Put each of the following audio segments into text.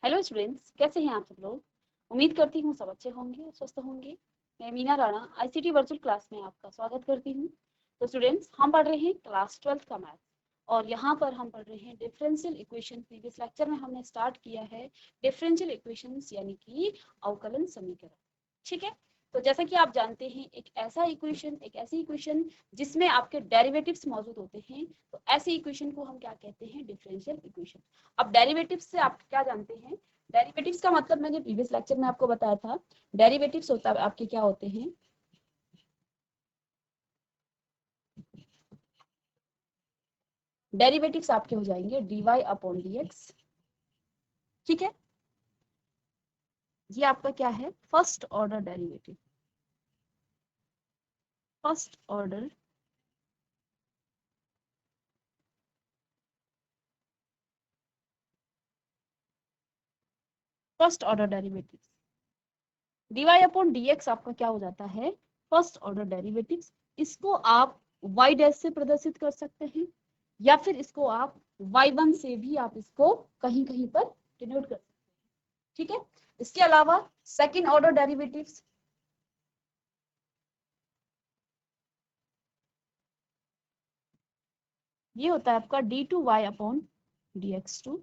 Hello students, कैसे हैं आप सब लोग। उम्मीद करती हूँ सब अच्छे होंगे और स्वस्थ होंगे। मैं Meena Rana ICT virtual class में आपका स्वागत करती हूँ। तो स्टूडेंट्स, हम पढ़ रहे हैं क्लास 12th का मैथ और यहाँ पर हम पढ़ रहे हैं डिफरेंशियल इक्वेशन। प्रीवियस लेक्चर में हमने स्टार्ट किया है डिफरेंशियल इक्वेशंस यानी कि अवकलन समीकरण। ठीक है, तो जैसा कि आप जानते हैं एक ऐसी इक्वेशन जिसमें आपके डेरिवेटिव्स मौजूद होते हैं, तो ऐसी इक्वेशन को हम क्या कहते हैं, डिफरेंशियल इक्वेशन। अब डेरिवेटिव्स से आप क्या जानते हैं, डेरिवेटिव्स का मतलब मैंने प्रीवियस लेक्चर में आपको बताया था। डेरिवेटिव्स होता है आपके क्या होते हैं, डेरिवेटिव्स आपके हो जाएंगे dy अपॉन dx। ठीक है, ये आपका क्या है, first order derivative. First order first order derivative. dy upon dx आपका क्या हो जाता है, फर्स्ट ऑर्डर डेरिवेटिव। इसको आप y डैश से प्रदर्शित कर सकते हैं या फिर इसको आप y1 से भी आप इसको कहीं कहीं पर डिनोट कर सकते हैं। ठीक है, इसके अलावा सेकंड ऑर्डर डेरिवेटिव्स, ये होता है आपका d2y अपॉन dx2।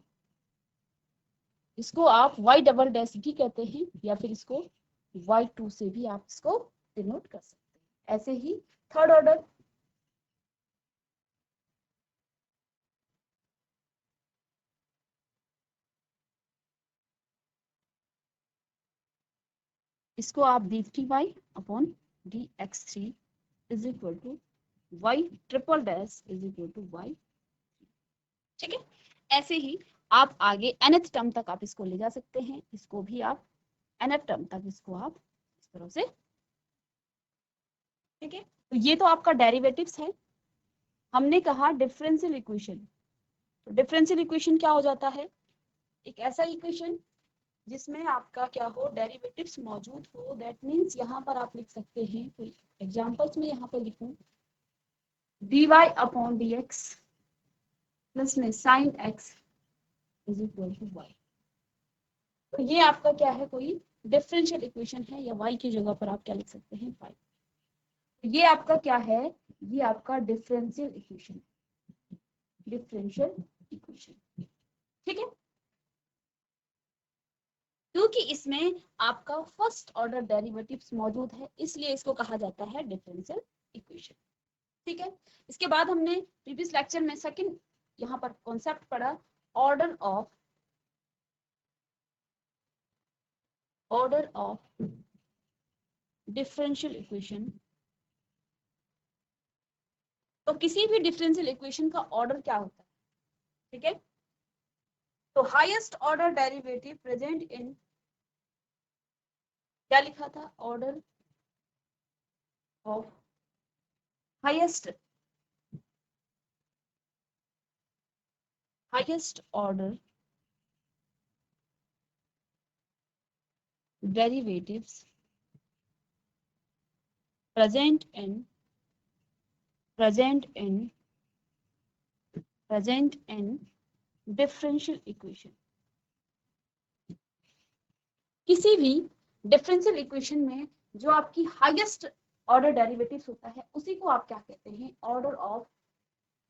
इसको आप y डबल डैश भी कहते हैं या फिर इसको y2 से भी आप इसको डिनोट कर सकते हैं। ऐसे ही थर्ड ऑर्डर, इसको आप d3y upon dx3 is equal to y triple dash is equal to y। ठीक है, ऐसे ही आप आगे nth टर्म तक आप इसको ले जा सकते हैं। इसको भी आप nth टर्म तक इसको आप इस तरह से। ठीक है, तो ये तो आपका डेरिवेटिव्स है। हमने कहा डिफरेंशियल इक्वेशन, तो डिफरेंशियल इक्वेशन क्या हो जाता है, एक ऐसा इक्वेशन जिसमें आपका क्या हो, डेरिवेटिव्स मौजूद हो। दैट मीन्स यहाँ पर आप लिख सकते हैं, कोई एग्जांपल्स में यहाँ पर लिखूं, dy अपॉन dx प्लस में sine x is equal to y। तो ये आपका क्या है, कोई डिफरेंशियल इक्वेशन है, या y की जगह पर आप क्या लिख सकते हैं, 5। ये आपका क्या है, ये आपका डिफरेंशियल इक्वेशन, डिफरेंशियल इक्वेशन। ठीक है, क्योंकि इसमें आपका फर्स्ट ऑर्डर डेरिवेटिव्स मौजूद है, इसलिए इसको कहा जाता है डिफरेंशियल इक्वेशन। ठीक है, इसके बाद हमने प्रीवियस लेक्चर में सेकंड यहाँ पर कॉन्सेप्ट पढ़ा, ऑर्डर ऑफ डिफरेंशियल इक्वेशन। तो किसी भी डिफरेंशियल इक्वेशन का ऑर्डर क्या होता है। ठीक है, तो highest order derivative present in, क्या लिखा था, order of highest highest order derivatives present in present in present in differential equation. किसी भी डिफरेंशियल इक्वेशन में जो आपकी हाईएस्ट ऑर्डर डेरिवेटिव्स होता है, उसी को आप क्या कहते हैं, order of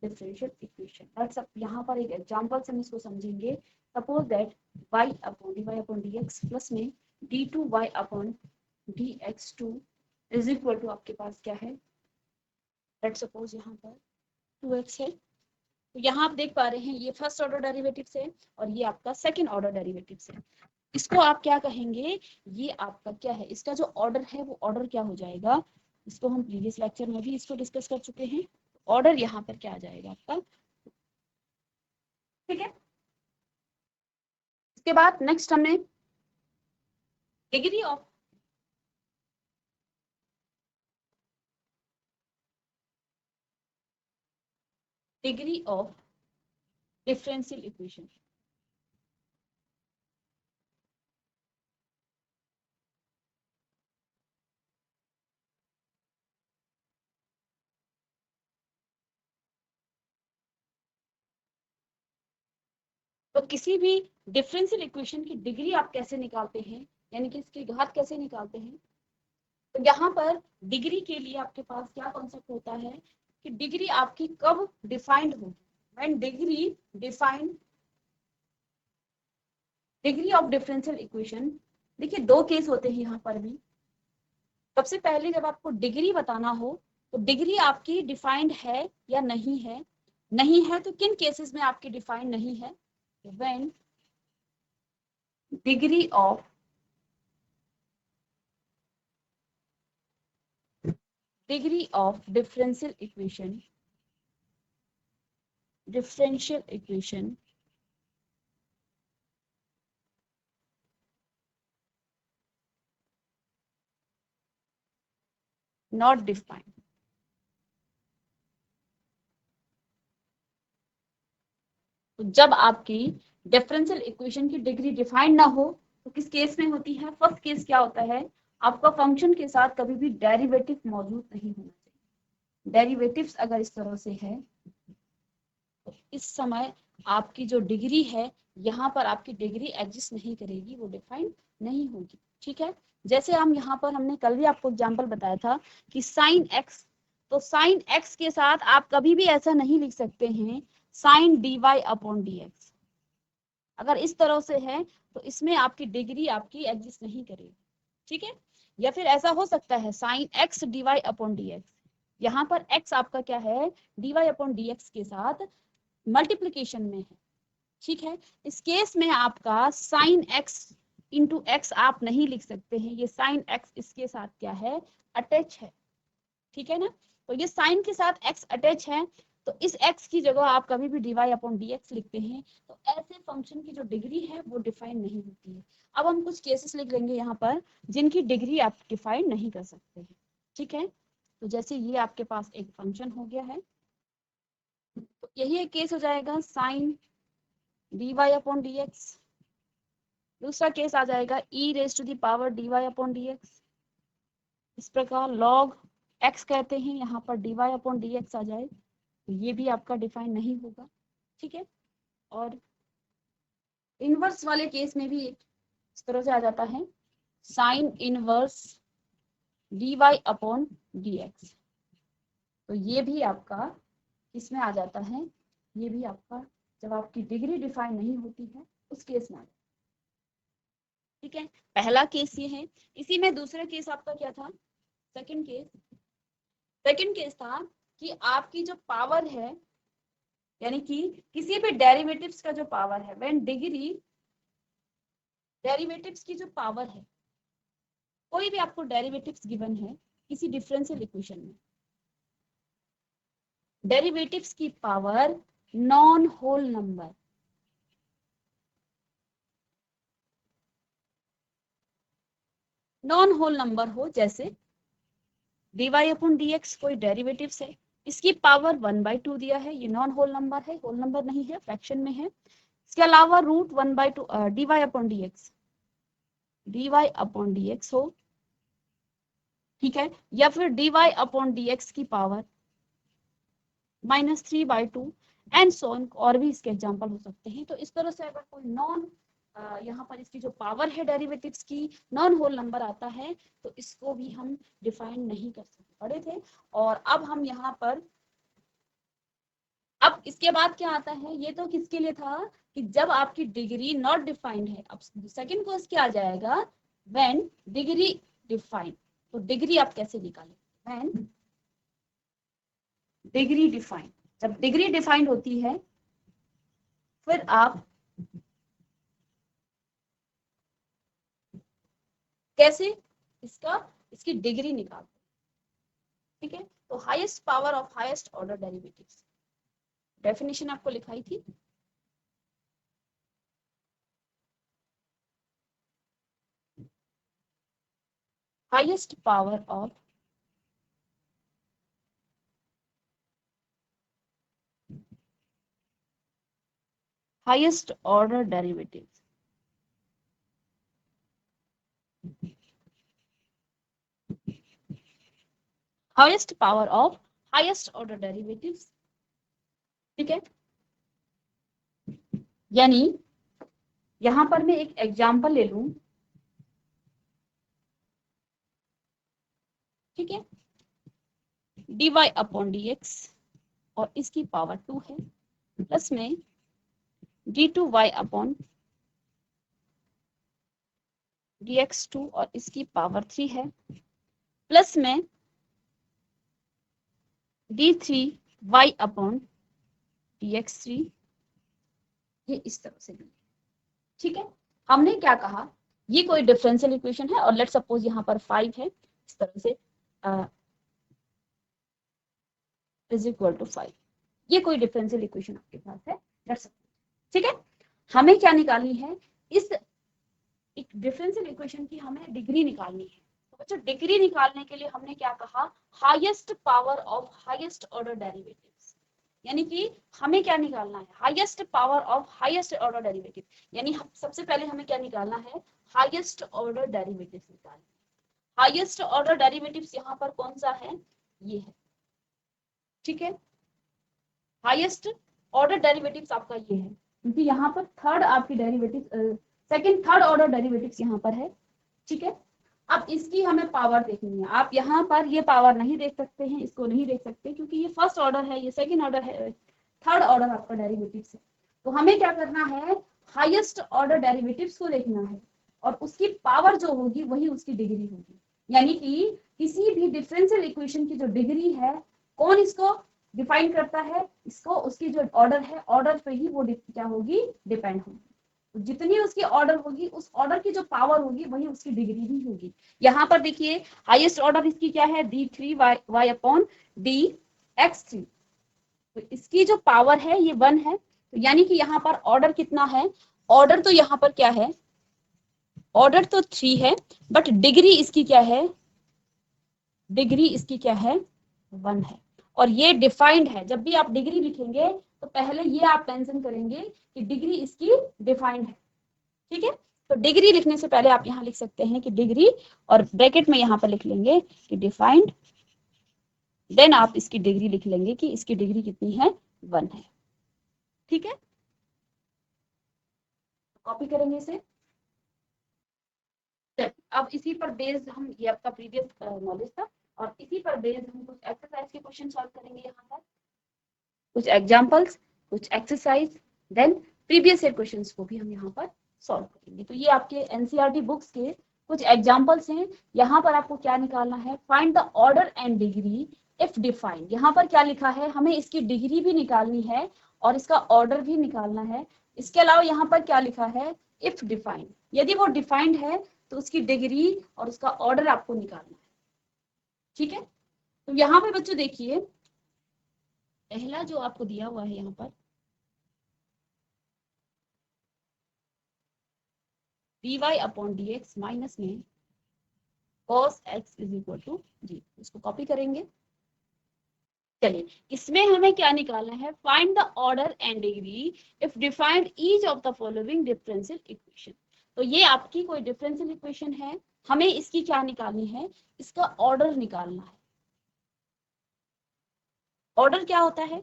differential equation. That's अब यहाँ पर एक एग्जांपल से हम इसको समझेंगे। Suppose that y upon dy upon dx plus में d2y upon dx2 is equal to आपके पास क्या है, लेट्स सपोज यहाँ पर 2x है। तो यहाँ आप देख पा रहे हैं, ये फर्स्ट ऑर्डर डेरिवेटिव्स है और ये आपका सेकंड ऑर्डर डेरिवेटिव्स है। इसको आप क्या कहेंगे, ये आपका क्या है, इसका जो ऑर्डर है वो ऑर्डर क्या हो जाएगा, इसको हम प्रीवियस लेक्चर में भी इसको डिस्कस कर चुके हैं। ऑर्डर यहाँ पर क्या आ जाएगा आपका। ठीक है, इसके बाद नेक्स्ट हमने degree of degree of differential equation. तो किसी भी डिफरेंशियल इक्वेशन की डिग्री आप कैसे निकालते हैं, यानी कि इसकी घात कैसे निकालते हैं। तो यहाँ पर डिग्री के लिए आपके पास क्या कॉन्सेप्ट होता है कि डिग्री आपकी कब डिफाइंड होगी, when degree defined, degree of differential equation. देखिए दो केस होते हैं यहाँ पर भी। सबसे पहले जब आपको डिग्री बताना हो तो डिग्री आपकी डिफाइंड है या नहीं है, नहीं है तो किन केसेस में आपकी डिफाइंड नहीं है, when degree of differential equation not defined। तो जब आपकी डिफरेंशियल इक्वेशन की डिग्री डिफाइंड ना हो तो किस केस में होती है, फर्स्ट केस क्या होता है, आपका फंक्शन के साथ कभी भी डेरिवेटिव मौजूद नहीं होना चाहिए। डेरिवेटिव्स अगर इस तरह से है तो इस समय आपकी जो डिग्री है यहाँ पर आपकी डिग्री एग्जिस्ट नहीं करेगी, वो डिफाइंड नहीं होगी। ठीक है, जैसे हम यहाँ पर हमने कल भी आपको एग्जांपल बताया था कि साइन एक्स, तो साइन एक्स के साथ आप कभी भी ऐसा नहीं लिख सकते हैं sine d y upon d x. अगर इस तरह से है तो इसमें आपकी डिग्री आपकी एग्जिस्ट नहीं करेगी। ठीक है, या फिर ऐसा हो सकता है sine x d y upon d x, यहाँ पर x आपका क्या है, d y upon d x के साथ मल्टीप्लीकेशन में है। ठीक है, इस केस में आपका साइन एक्स इंटू एक्स आप नहीं लिख सकते हैं, ये साइन एक्स इसके साथ क्या है, अटैच है। ठीक है ना, तो ये साइन के साथ एक्स अटैच है तो इस एक्स की जगह आप कभी भी d y upon d x लिखते हैं तो ऐसे फंक्शन की जो डिग्री है वो डिफाइन नहीं होती है। अब हम कुछ केसेस लिख लेंगे यहाँ पर जिनकी डिग्री आप डिफाइन नहीं कर सकते हैं। ठीक है, तो जैसे ये आपके पास एक फंक्शन हो गया है, तो यही एक केस हो जाएगा sine d y upon d x. दूसरा केस आ जाएगा e raise to the power d y upon d x. इस प्रकार लॉग एक्स कहते हैं, यहाँ पर d y upon d x आ जाए तो ये भी आपका डिफाइन नहीं होगा। ठीक है, और इनवर्स वाले केस में भी इस तरह से आ जाता है sine inverse d y upon d x, तो ये भी आपका इसमें आ जाता है, ये भी आपका जब आपकी डिग्री डिफाइन नहीं होती है उस केस में आ जाता है। ठीक है, पहला केस ये है। इसी में दूसरा केस आपका क्या था, सेकंड केस, सेकंड केस था कि आपकी जो पावर है, यानी कि किसी भी डेरिवेटिव्स का जो पावर है, व्हेन डिग्री डेरिवेटिव्स की जो पावर है, कोई भी आपको डेरिवेटिव्स गिवन है किसी डिफरेंशियल इक्वेशन में, डेरिवेटिव्स की power non whole number, non whole number हो, जैसे d y upon d x कोई डेरिवेटिव्स है, इसकी पावर 1/2 दिया है, ये नॉन होल नंबर है, होल नंबर नहीं है, फ्रैक्शन में है। इसके अलावा root 1/2 d y upon d x, d y upon d x हो, ठीक है, या फिर d y upon d x की पावर -3/2 एंड सो ऑन, और भी इसके एग्जांपल हो सकते हैं। तो इस तरह से अगर कोई नॉन यहाँ पर इसकी जो पावर है डेरिवेटिव्स की नॉन होल नंबर आता है तो इसको भी हम डिफाइन नहीं कर सकते, पढ़े थे। और अब हम यहाँ पर, अब इसके बाद क्या आता है, ये तो किसके लिए था कि जब आपकी डिग्री नॉट डिफाइंड है। अब सेकंड क्वेश्चन क्या आ जाएगा, व्हेन डिग्री डिफाइंड। तो डिग्री आप कैसे निकालें, व्हेन डिग्री डिफाइंड, जब डिग्री डिफाइंड होती है फिर आप कैसे इसकी डिग्री निकालते हैं। ठीक है, तो highest power of highest order derivatives, definition आपको लिखाई थी। Highest power of highest order derivatives, highest power of highest order derivatives. ठीक है, यानी यहां पर मैं एक एग्जांपल ले लूं, ठीक है, dy अपॉन dx और इसकी पावर 2 है, प्लस में d2y अपॉन dx2 और इसकी पावर 3 है, प्लस में d3y अपॉन dx3, ये इस तरह से भी, ठीक है। हमने क्या कहा, ये कोई डिफरेंशियल इक्वेशन है और लेट सपोज यहाँ पर 5 है, इस तरह से इज इक्वल टू 5, ये कोई डिफरेंशियल इक्वेशन आपके पास है, लेट सपोज, ठीक है। हमें क्या निकालनी है, इस एक डिफरेंशियल इक्वेशन की हमें डिग्री निकालनी है। तो बच्चों डिग्री निकालने के लिए हमने क्या कहा, highest power of highest order derivatives, यानी कि हमें क्या निकालना है, highest power of highest order derivative, यानी हम सबसे पहले हमें क्या निकालना है, हाईएस्ट ऑर्डर डेरिवेटिव्स निकालना। हाईएस्ट ऑर्डर डेरिवेटिव्स यहाँ पर कौन सा है, ये है, ठीक है। हाईएस्ट ऑर्डर डेरिवेटिव्स आपका ये है, क्योंकि यहाँ पर थर्ड आपकी derivative second third order derivatives यहाँ पर है, ठीक है। अब इसकी हमें पावर देखनी है, आप यहाँ पर ये पावर नहीं देख सकते हैं, इसको नहीं देख सकते क्योंकि ये फर्स्ट ऑर्डर है, ये सेकंड ऑर्डर है, थर्ड ऑर्डर आपका डेरिवेटिव्स है। तो हमें क्या करना है, हाईएस्ट ऑर्डर डेरिवेटिव्स को देखना है और उसकी पावर जो होगी वही उसकी डिग्री होगी, यानी कि किसी भी डिफरेंशियल इक्वेशन की जो डिग्री है, कौन इसको डिफाइन करता है, इसको उसकी जो ऑर्डर है, ऑर्डर पे ही वो क्या होगी, डिपेंड होगी। जितनी उसकी ऑर्डर होगी, उस ऑर्डर की जो पावर होगी वही उसकी डिग्री भी होगी। यहाँ पर देखिए हाईएस्ट ऑर्डर इसकी क्या है, d3y अपॉन dx3, तो इसकी जो पावर है ये 1 है, तो यानी कि यहाँ पर ऑर्डर कितना है, ऑर्डर तो यहाँ पर क्या है, ऑर्डर तो 3 है, बट डिग्री इसकी क्या है, डिग्री इसकी क्या है, 1 है, और ये डिफाइंड है। जब भी आप डिग्री लिखेंगे तो पहले ये आप मेंशन करेंगे कि डिग्री इसकी डिफाइंड है, ठीक है। तो डिग्री लिखने से पहले आप यहाँ लिख सकते हैं कि डिग्री, और ब्रैकेट में यहाँ पर लिख लेंगे कि डिफाइंड, देन आप इसकी डिग्री लिख लेंगे कि इसकी डिग्री कितनी है, 1 है, ठीक है। कॉपी करेंगे इसे, अब इसी पर बेस्ड हम, ये आपका प्रीवियस नॉलेज था और इसी पर बेस्ड हम कुछ एक्सरसाइज के क्वेश्चन सॉल्व करेंगे, यहाँ पर कुछ एग्जांपल्स, कुछ exercise, then previous year questions को भी हम यहाँ पर सॉल्व करेंगे। तो ये आपके एनसीईआरटी बुक्स के कुछ एग्जांपल्स हैं। यहाँ पर आपको क्या निकालना है, find the order and degree if defined. यहाँ पर क्या लिखा है, हमें इसकी डिग्री भी निकालनी है और इसका ऑर्डर भी निकालना है। इसके अलावा यहाँ पर क्या लिखा है, इफ डिफाइंड, यदि वो डिफाइंड है तो उसकी डिग्री और उसका ऑर्डर आपको निकालना है, ठीक है। तो यहाँ पे बच्चों देखिए, पहला जो आपको दिया हुआ है यहाँ पर dy अपॉन dx माइनस में cos x is equal to g, इसको कॉपी करेंगे। चलिए इसमें हमें क्या निकालना है, find the order and degree if defined each of the following differential equation. तो ये आपकी कोई डिफरेंशियल इक्वेशन है, हमें इसकी क्या निकालनी है, इसका ऑर्डर निकालना है। ऑर्डर क्या होता है,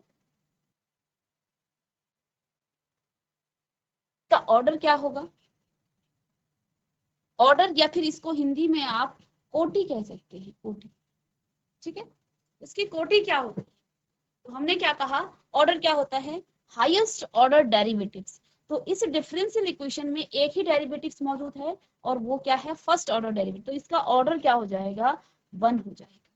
इसका ऑर्डर क्या होगा, ऑर्डर, या फिर इसको हिंदी में आप कोटि कह सकते हैं, कोटि, ठीक है। इसकी कोटि क्या होती है, तो हमने क्या कहा, ऑर्डर क्या होता है, हाईएस्ट ऑर्डर डेरिवेटिव्स। तो इस डिफरेंशियल इक्वेशन में एक ही डेरिवेटिव्स मौजूद है और वो क्या है, फर्स्ट ऑर्डर डेरिवेटिव, तो इसका ऑर्डर क्या हो जाएगा, 1 हो जाएगा,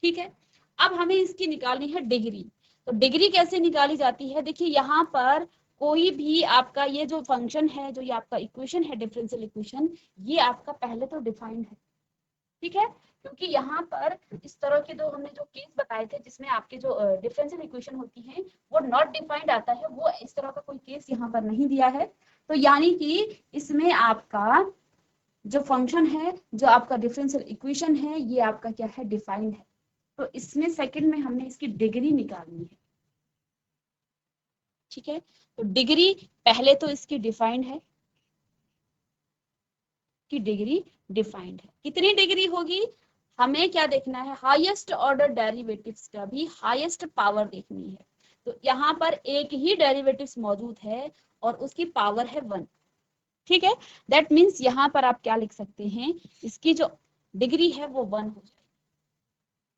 ठीक है। अब हमें इसकी निकालनी है डिग्री। तो डिग्री कैसे निकाली जाती है, देखिए यहाँ पर कोई भी आपका ये जो फंक्शन है, जो ये आपका इक्वेशन है डिफरेंशियल इक्वेशन, ये आपका पहले तो डिफाइंड है, ठीक है, क्योंकि यहाँ पर इस तरह के जो हमने जो केस बताए थे जिसमें आपके जो डिफरेंशियल इक्वेशन होती है वो नॉट डिफाइंड आता है, वो इस तरह का कोई केस यहाँ पर नहीं दिया है। तो यानी कि इसमें आपका जो फंक्शन है, जो आपका डिफरेंशियल इक्वेशन है, ये आपका क्या है, डिफाइंड है। तो इसमें सेकंड में हमने इसकी डिग्री निकालनी है, ठीक है। तो डिग्री पहले तो इसकी डिफाइंड है, की डिग्री डिफाइंड है, कितनी डिग्री होगी, हमें क्या देखना है, हाईएस्ट ऑर्डर डेरिवेटिव्स का भी हाईएस्ट पावर देखनी है। तो यहाँ पर एक ही डेरिवेटिव्स मौजूद है और उसकी पावर है 1, ठीक है, दैट मीन्स यहाँ पर आप क्या लिख सकते हैं, इसकी जो डिग्री है वो 1 हो जाएगी।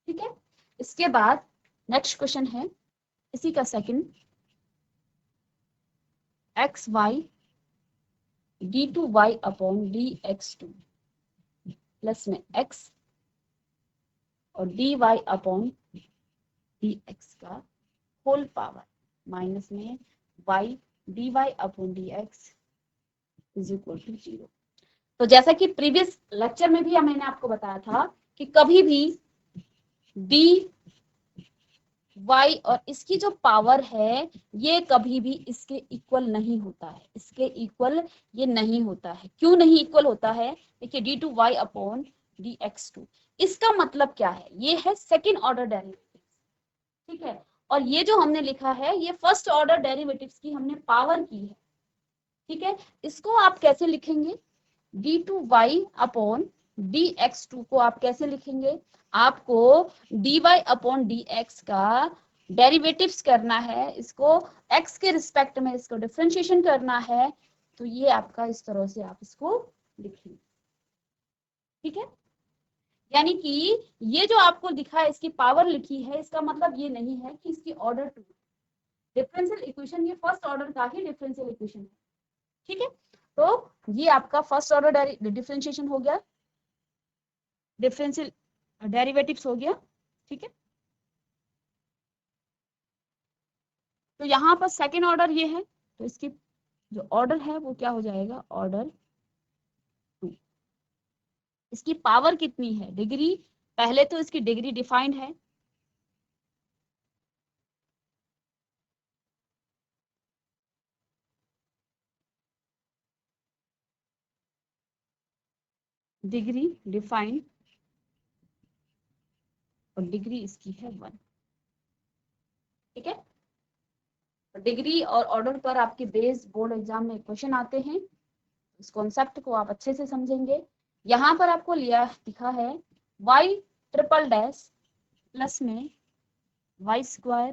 ठीक है, इसके बाद नेक्स्ट क्वेश्चन है इसी का second, x y d2y upon dx2 plus में x और dy अपॉन dx का होल पावर माइनस में y dy upon dx is equal to 0। तो जैसा कि प्रीवियस लेक्चर में भी मैंने आपको बताया था कि कभी भी dy और इसकी जो पावर है ये कभी भी इसके इक्वल नहीं होता है, इसके इक्वल ये नहीं होता है। क्यों नहीं इक्वल होता है? देखिए d2y अपॉन dx2, इसका मतलब क्या है, ये है सेकेंड ऑर्डर डेरिवेटिव। ठीक है, और ये जो हमने लिखा है ये फर्स्ट ऑर्डर डेरिवेटिव्स की हमने पावर की है। ठीक है, इसको आप कैसे लिखेंगे, d2y अपॉन dx2 को आप कैसे लिखेंगे, आपको dy अपॉन dx का डेरिवेटिव्स करना है, इसको x के रिस्पेक्ट में इसको डिफरेंशिएशन करना है, तो ये आपका इस तरह से आप इसको लिखेंगे। ठीक है, यानी कि ये जो आपको दिखा है इसकी पावर लिखी है, इसका मतलब ये नहीं है कि इसकी ऑर्डर 2 डिफरेंशियल इक्वेशन, ये फर्स्ट ऑर्डर का ही डिफरेंशियल इक्वेशन है। ठीक है, तो ये आपका फर्स्ट ऑर्डर डिफरेंशिएशन हो गया, डिफरेंशियल डेरिवेटिव्स हो गया। ठीक है, तो यहाँ पर सेकेंड ऑर्डर ये है, तो इसकी जो ऑर्डर है वो क्या हो जाएगा, ऑर्डर 2। इसकी पावर कितनी है, डिग्री, पहले तो इसकी डिग्री डिफाइंड है, डिग्री डिफाइंड और डिग्री इसकी है 1। ठीक है, डिग्री और ऑर्डर पर आपके बेस बोर्ड एग्जाम में क्वेश्चन आते हैं, इस कॉन्सेप्ट को आप अच्छे से समझेंगे। यहाँ पर आपको लिखा है y ट्रिपल डैश प्लस में y स्क्वायर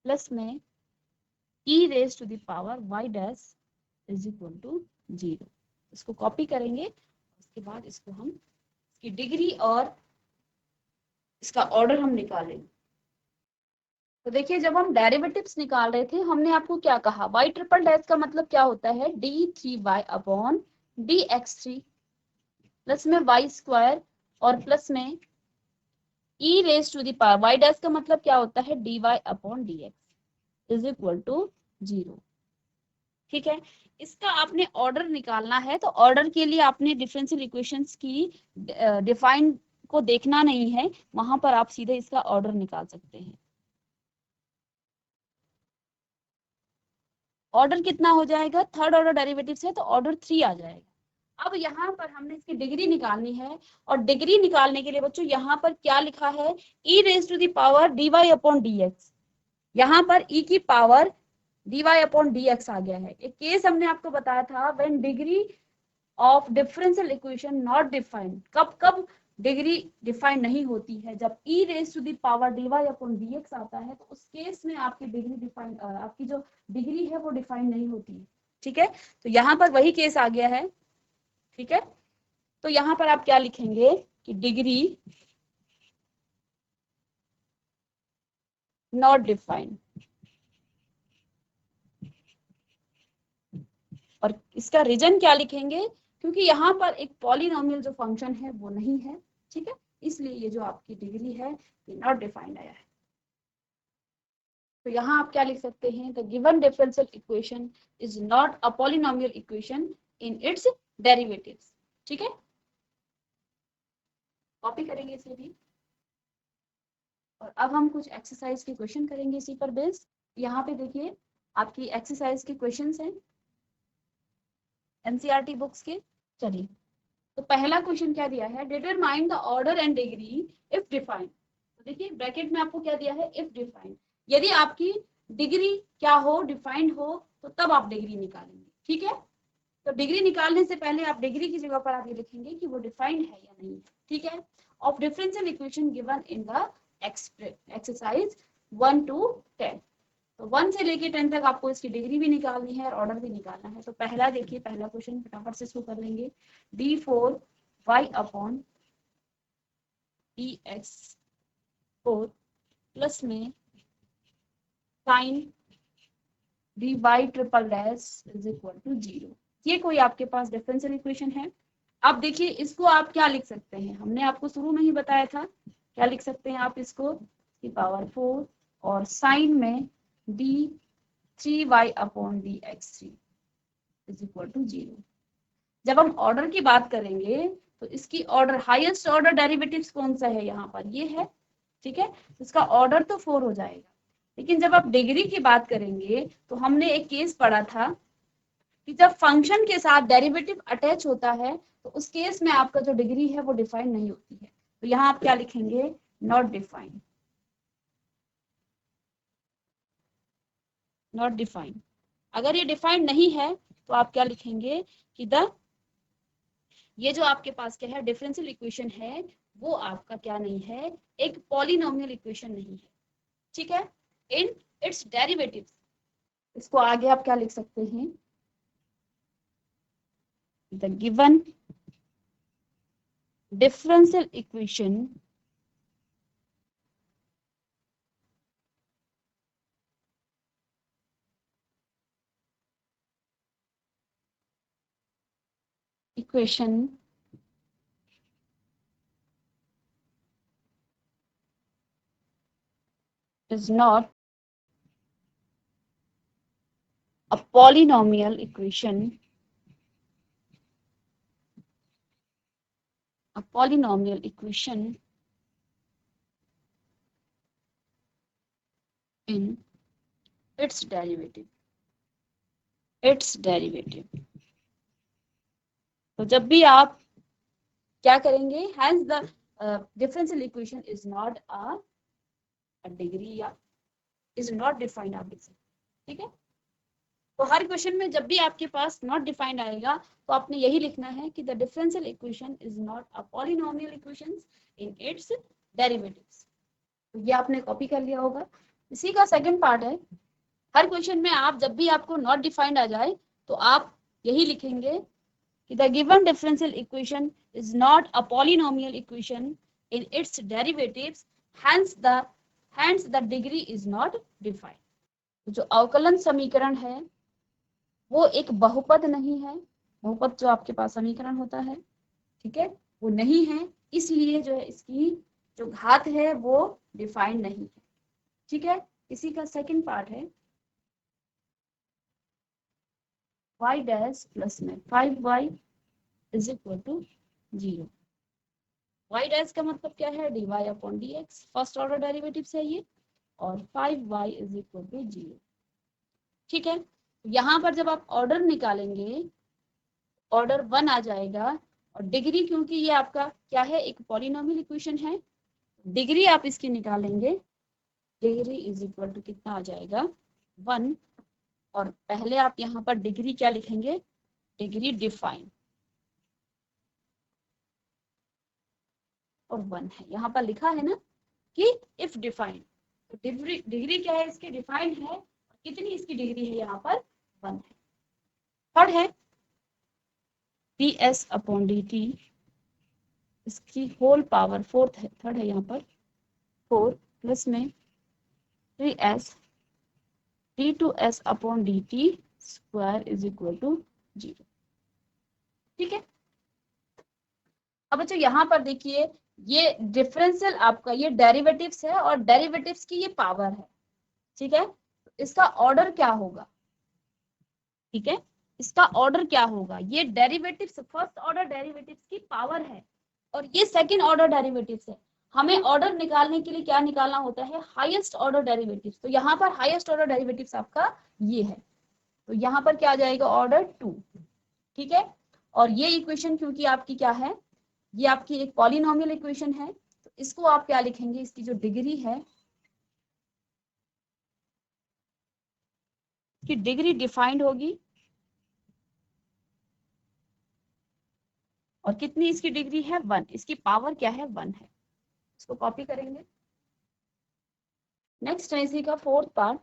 प्लस में e raise to the power y dash is equal to 0। इसको कॉपी करेंगे, उसके बाद इसको हम इसकी डिग्री और इसका ऑर्डर हम निकालेंगे। तो देखिए जब हम डेरिवेटिव्स निकाल रहे थे हमने आपको क्या कहा, y ट्रिपल डैश का मतलब क्या होता है, d3y अपॉन dx3 प्लस में y स्क्वायर और प्लस में e raise to the power y dash का मतलब क्या होता है, dy upon dx is equal to 0। ठीक है, इसका आपने ऑर्डर निकालना है, तो ऑर्डर के लिए आपने डिफरेंशियल इक्वेशंस की डिफाइन को देखना नहीं है, वहां पर आप सीधे इसका ऑर्डर निकाल सकते हैं। ऑर्डर कितना हो जाएगा, थर्ड ऑर्डर डेरिवेटिव है तो ऑर्डर 3 आ जाएगा। अब यहाँ पर हमने इसकी डिग्री निकालनी है, और डिग्री निकालने के लिए बच्चों यहाँ पर क्या लिखा है, e raise to the power dy upon dx, यहाँ पर e की पावर dy अपॉन dx आ गया है। एक केस हमने आपको बताया था, when degree of differential equation not defined, कब कब डिग्री डिफाइन नहीं होती है, जब e raise to the power dy upon dx आता है, तो उस केस में आपकी डिग्री डिफाइन, आपकी जो डिग्री है वो डिफाइन नहीं होती है। ठीक है, तो यहाँ पर वही केस आ गया है। ठीक है, तो यहाँ पर आप क्या लिखेंगे कि डिग्री नॉट डिफाइंड, और इसका रीजन क्या लिखेंगे, क्योंकि यहाँ पर एक पॉलिनोमियल जो फंक्शन है वो नहीं है। ठीक है, इसलिए ये जो आपकी डिग्री है ये नॉट डिफाइंड आया है। तो यहाँ आप क्या लिख सकते हैं, the given differential equation is not a polynomial equation in its derivatives. ठीक है, कॉपी करेंगे इसे भी, और अब हम कुछ एक्सरसाइज के क्वेश्चन करेंगे इसी पर बेस। यहाँ पे देखिए आपकी एक्सरसाइज के क्वेश्चंस हैं एनसीईआरटी बुक्स के। चलिए, तो पहला क्वेश्चन क्या दिया है, determine the order and degree if defined. तो देखिए ब्रैकेट में आपको क्या दिया है, इफ डिफाइंड, यदि आपकी डिग्री क्या हो, डिफाइंड हो, तो तब आप डिग्री निकालेंगे। ठीक है, तो डिग्री निकालने से पहले आप डिग्री की जगह पर आप ये लिखेंगे कि वो डिफाइंड है या नहीं। ठीक है, of differential equation given in the exercise 1 to 10। तो 1 से लेके 10 तक आपको इसकी डिग्री भी निकालनी है और ऑर्डर भी निकालना है। तो पहला देखिए, पहला क्वेश्चन फटाफट से शुरू कर लेंगे। d4y अपॉन dx4 प्लस में sine dy triple dash is equal to 0। ये कोई आपके पास डिफरेंशियल इक्वेशन है। अब देखिए इसको आप क्या लिख सकते हैं, हमने आपको शुरू में ही बताया था, क्या लिख सकते हैं आप इसको, की पावर 4 और साइन में d3y upon dx3 is equal to 0। जब हम ऑर्डर की बात करेंगे तो इसकी ऑर्डर, हाईएस्ट ऑर्डर डेरिवेटिव्स कौन सा है यहाँ पर, ये है, ठीक है, इसका ऑर्डर तो 4 हो जाएगा। लेकिन जब आप डिग्री की बात करेंगे तो हमने एक केस पढ़ा था कि जब फंक्शन के साथ डेरिवेटिव अटैच होता है तो उस केस में आपका जो डिग्री है वो डिफाइन नहीं होती है। तो यहाँ आप क्या लिखेंगे, नॉट डिफाइंड, नॉट डिफाइंड। अगर ये डिफाइंड नहीं है तो आप क्या लिखेंगे कि ये जो आपके पास क्या है डिफरेंशियल इक्वेशन है वो आपका क्या नहीं है, एक पॉलिनोमियल इक्वेशन नहीं है, ठीक है, इन इट्स डेरिवेटिव्स। इसको आगे आप क्या लिख सकते हैं, the given differential equation is not a polynomial equation, a polynomial equation in its derivative, its derivative। तो जब भी आप क्या करेंगे, hence the differential equation is not a degree या is not defined, आप लिख सकते, ठीक है। तो हर क्वेश्चन में जब भी आपके पास नॉट डिफाइंड आएगा तो आपने यही लिखना है कि the differential equation is not a polynomial equations in its derivatives. तो ये आपने कॉपी कर लिया होगा। इसी का सेकंड पार्ट है, हर क्वेश्चन में आप जब भी आपको नॉट डिफाइंड आ जाए तो आप यही लिखेंगे कि the given differential equation is not a polynomial equation in its derivatives, hence the degree is not defined। जो अवकलन समीकरण है वो एक बहुपद नहीं है, बहुपद जो आपके पास समीकरण होता है, ठीक है, वो नहीं है, इसलिए जो है इसकी जो घात है वो डिफाइंड नहीं है, ठीक है। इसी का सेकंड पार्ट है y डैश प्लस में 5y is equal to 0। y dash का मतलब क्या है, dy upon dx, first order derivative है ये, और 5y इज इक्वल टू 0, ठीक है। यहाँ पर जब आप ऑर्डर निकालेंगे, ऑर्डर 1 आ जाएगा, और डिग्री क्योंकि ये आपका क्या है, एक पॉलिनोमियल इक्वेशन है, डिग्री आप इसकी निकालेंगे, डिग्री इज इक्वल टू कितना आ जाएगा, 1। और पहले आप यहाँ पर डिग्री क्या लिखेंगे, डिग्री डिफाइन, और 1 है, यहाँ पर लिखा है ना कि इफ डिफाइन, तो डिग्री क्या है इसकी, डिफाइन है, कितनी इसकी डिग्री है यहाँ पर, 1 है। थर्ड है ds अपॉन dt, इसकी होल पावर फोर्थ है, थर्ड है यहाँ पर 4 प्लस में 3s d2s upon dt square is equal to 0, ठीक है। अब बच्चों यहाँ पर देखिए, ये डिफरेंशियल आपका ये डेरिवेटिव्स है और डेरिवेटिव्स की ये पावर है, ठीक है। इसका ऑर्डर क्या होगा, ठीक है, इसका ऑर्डर क्या होगा, ये डेरिवेटिव्स फर्स्ट ऑर्डर डेरिवेटिव्स की पावर है और ये सेकंड ऑर्डर डेरिवेटिव्स है। हमें ऑर्डर निकालने के लिए क्या निकालना होता है, हाईएस्ट ऑर्डर डेरिवेटिव्स। तो यहाँ पर हाईएस्ट ऑर्डर डेरिवेटिव्स आपका ये है, तो यहाँ पर क्या आ जाएगा, ऑर्डर 2, ठीक है। और ये इक्वेशन क्योंकि आपकी क्या है, ये आपकी एक पॉलिनोमियल इक्वेशन है, तो इसको आप क्या लिखेंगे, इसकी जो डिग्री है, कि डिग्री डिफाइंड होगी, और कितनी इसकी डिग्री है, 1, इसकी पावर क्या है, 1 है। इसको कॉपी करेंगे। नेक्स्ट है इसी का fourth part,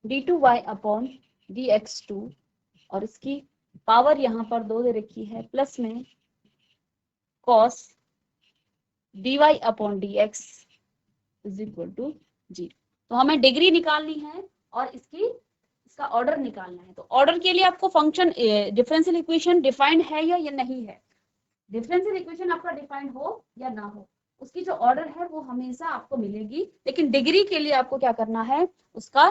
d2y upon dx2 और इसकी पावर यहाँ पर 2 दे रखी है प्लस में cos dy upon dx is equal to 0। तो हमें डिग्री निकालनी है और इसका ऑर्डर निकालना है। तो ऑर्डर के लिए आपको फंक्शन डिफरेंशियल इक्वेशन डिफाइंड है या ये नहीं है। डिफरेंशियल इक्वेशन आपका डिफाइंड हो या ना हो, उसकी जो ऑर्डर है वो हमेशा आपको मिलेगी, लेकिन डिग्री के लिए आपको क्या करना है, उसका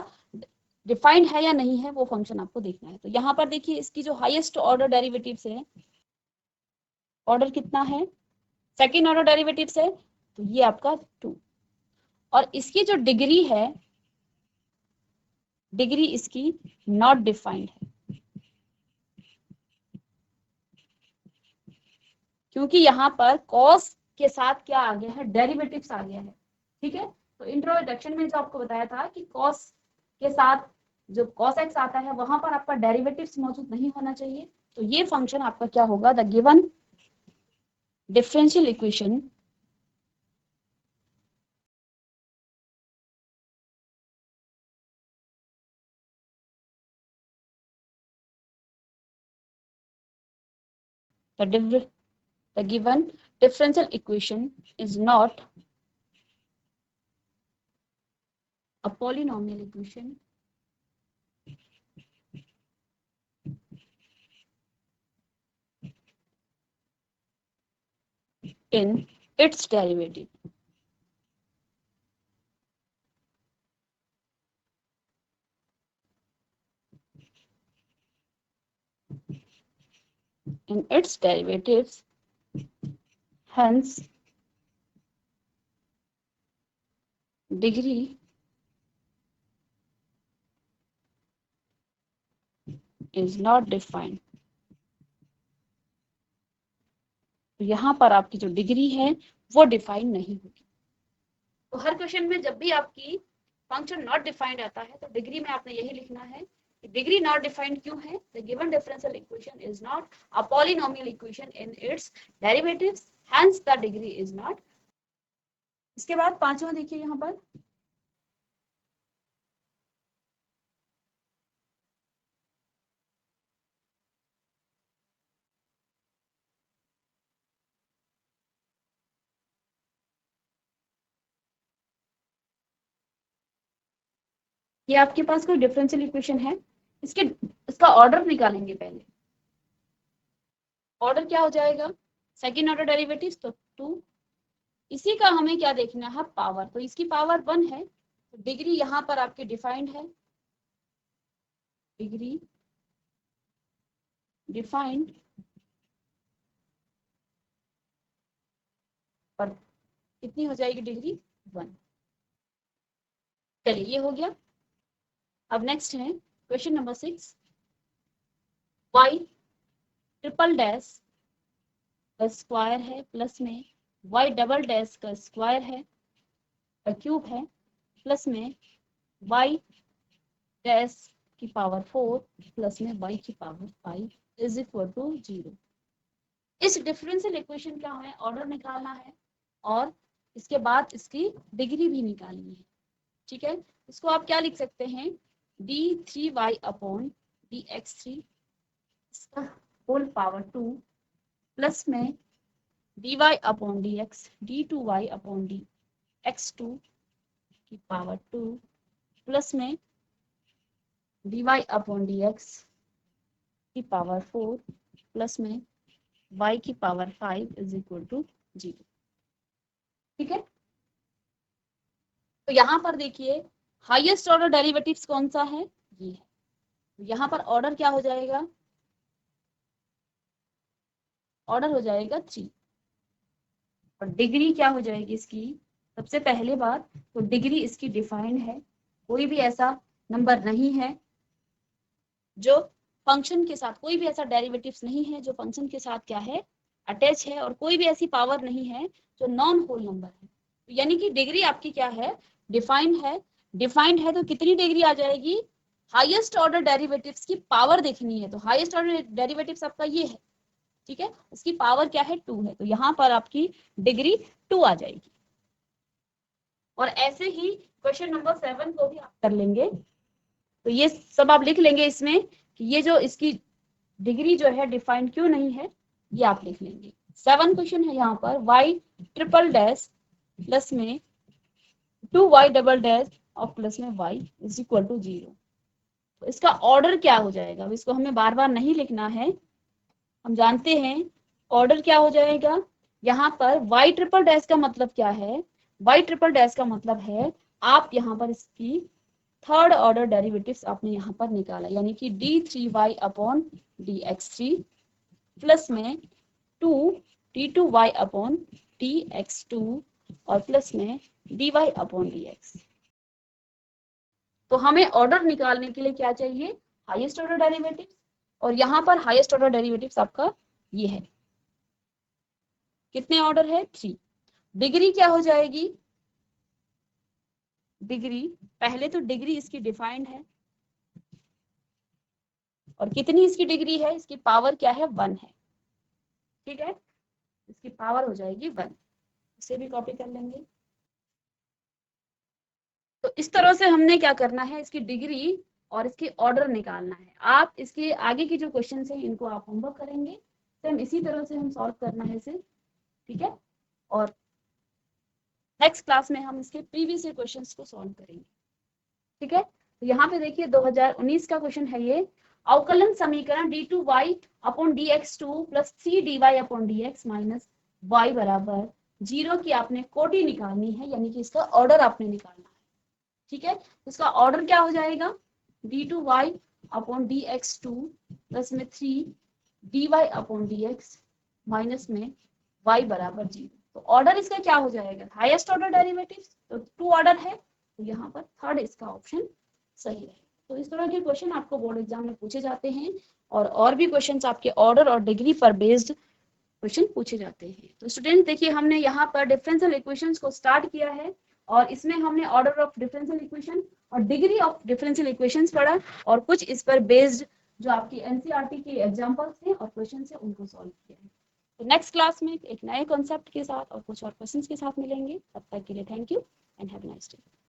डिफाइंड है या नहीं है वो फंक्शन आपको देखना है। तो यहाँ पर देखिए इसकी जो हाईएस्ट ऑर्डर डेरिवेटिव्स है, ऑर्डर कितना है, सेकेंड ऑर्डर डेरिवेटिव्स है, तो ये आपका 2 और इसकी जो डिग्री है, डिग्री इसकी नॉट डिफाइंड है, क्योंकि यहाँ पर कॉस के साथ क्या आ गया है, डेरिवेटिव्स आ गया है। ठीक है, तो इंट्रोडक्शन में जो आपको बताया था कि कॉस के साथ जो cos x आता है वहां पर आपका डेरिवेटिव्स मौजूद नहीं होना चाहिए। तो ये फंक्शन आपका क्या होगा, the given differential equation the given differential equation is not a polynomial equation in its derivative. In its derivatives, hence degree is not defined. तो यहाँ पर आपकी जो डिग्री है वो डिफाइन नहीं होगी। तो हर क्वेश्चन में जब भी आपकी फंक्शन नॉट डिफाइंड आता है तो डिग्री में आपने यही लिखना है कि डिग्री नॉट डिफाइंड क्यों है, the given differential equation is not a polynomial equation in its derivatives, hence the degree is not. इसके बाद पांचवा देखिए यहाँ पर, ये आपके पास कोई डिफरेंशियल इक्वेशन है, इसका ऑर्डर निकालेंगे पहले। ऑर्डर क्या हो जाएगा, सेकेंड ऑर्डर डेरिवेटिव तो 2, इसी का हमें क्या देखना है, पावर। तो इसकी पावर 1 है, तो डिग्री यहाँ पर आपकी डिफाइंड है, डिग्री डिफाइंड पर कितनी हो जाएगी डिग्री 1। चलिए ये हो गया। अब नेक्स्ट है question number 6, y triple dash का स्क्वायर है प्लस में y डबल डैश का स्क्वायर है का क्यूब है प्लस में y डैश की पावर 4 प्लस में y की पावर 5 इज इक्वल टू 0। इस डिफरेंशियल इक्वेशन का हमें ऑर्डर निकालना है और इसके बाद इसकी डिग्री भी निकालनी है। ठीक है, इसको आप क्या लिख सकते हैं, d3y अपॉन dx3 इसका होल पावर 2 प्लस में dy upon dx d2y upon dx2 की पावर 2 प्लस में dy अपॉन dx की पावर 4 प्लस में y की पावर 5 इज इक्वल टू 0। ठीक है, तो यहाँ पर देखिए हाईएस्ट ऑर्डर डेरिवेटिव्स कौन सा है, ये है। तो यहाँ पर ऑर्डर क्या हो जाएगा, ऑर्डर हो जाएगा 3 और डिग्री क्या हो जाएगी इसकी, सबसे पहले बात तो डिग्री इसकी डिफाइंड है, कोई भी ऐसा नंबर नहीं है जो फंक्शन के साथ, कोई भी ऐसा डेरिवेटिव्स नहीं है जो फंक्शन के साथ क्या है, अटैच है, और कोई भी ऐसी पावर नहीं है जो नॉन होल नंबर है। तो यानी कि डिग्री आपकी क्या है, डिफाइंड है। डिफाइंड है तो कितनी डिग्री आ जाएगी, हाईएस्ट ऑर्डर डेरिवेटिव्स की पावर देखनी है, तो हाईएस्ट ऑर्डर डेरिवेटिव्स आपका ये है। ठीक है, उसकी पावर क्या है, 2 है, तो यहाँ पर आपकी डिग्री 2 आ जाएगी। और ऐसे ही क्वेश्चन नंबर 7 को भी आप कर लेंगे। तो ये सब आप लिख लेंगे इसमें कि ये जो इसकी डिग्री जो है डिफाइंड क्यों नहीं है, ये आप लिख लेंगे। 7 क्वेश्चन है यहाँ पर, y ट्रिपल डैश प्लस में 2y डबल डैश और प्लस में y इज इक्वल टू 0। तो इसका ऑर्डर क्या हो जाएगा, इसको हमें बार बार नहीं लिखना है, हम जानते हैं ऑर्डर क्या हो जाएगा। यहाँ पर y ट्रिपल डैश का मतलब क्या है, y ट्रिपल डैश का मतलब है आप यहाँ पर इसकी थर्ड ऑर्डर डेरिवेटिव्स आपने यहाँ पर निकाला, यानी कि d3y अपॉन dx3 प्लस में 2d2y अपॉन dx2 और प्लस में dy अपॉन dx। तो हमें ऑर्डर निकालने के लिए क्या चाहिए, हाईएस्ट ऑर्डर डेरिवेटिव्स, और यहाँ पर हाईएस्ट ऑर्डर डेरिवेटिव्स आपका ये है, कितने ऑर्डर है 3। डिग्री क्या हो जाएगी, डिग्री पहले तो डिग्री इसकी डिफाइंड है, और कितनी इसकी डिग्री है, इसकी पावर क्या है 1 है, ठीक है, इसकी पावर हो जाएगी 1, इसे भी कॉपी कर लेंगे। तो इस तरह से हमने क्या करना है, इसकी डिग्री और इसकी ऑर्डर निकालना है। आप इसके आगे की जो क्वेश्चन है इनको आप होमवर्क करेंगे, सेम इसी तरह से हम सॉल्व करना है इसे, ठीक है, और नेक्स्ट क्लास में हम इसके प्रीवियस क्वेश्चंस को सॉल्व करेंगे, ठीक है। तो यहाँ पे देखिए 2019 का क्वेश्चन है ये, अवकलन समीकरण d2y upon dx2 plus 3dy upon dx minus y बराबर 0 की आपने कोटि निकालनी है, यानी कि इसका ऑर्डर आपने निकालना है, ठीक है। इसका ऑर्डर क्या हो जाएगा, d2y अपॉन dx2 प्लस में 3dy अपॉन dx माइनस में y बराबर 0। तो ऑर्डर इसका क्या हो जाएगा, हाईएस्ट ऑर्डर डेरिवेटिव्स, तो 2 ऑर्डर है, तो यहाँ पर थर्ड इसका ऑप्शन सही है। तो इस तरह के क्वेश्चन आपको बोर्ड एग्जाम में पूछे जाते हैं, और भी क्वेश्चंस आपके ऑर्डर और डिग्री पर बेस्ड क्वेश्चन पूछे जाते हैं। तो स्टूडेंट देखिए हमने यहाँ पर डिफरेंशियल इक्वेशंस को स्टार्ट किया है, और इसमें हमने ऑर्डर ऑफ डिफरेंशियल इक्वेशन और डिग्री ऑफ डिफरेंशियल इक्वेशंस पढ़ा, और कुछ इस पर बेस्ड जो आपकी एनसीईआरटी के एग्जांपल्स थे और क्वेश्चन है उनको सॉल्व किया है। तो नेक्स्ट क्लास में एक नए कॉन्सेप्ट के साथ और कुछ और क्वेश्चंस के साथ मिलेंगे, तब तक के लिए thank you and have a nice day.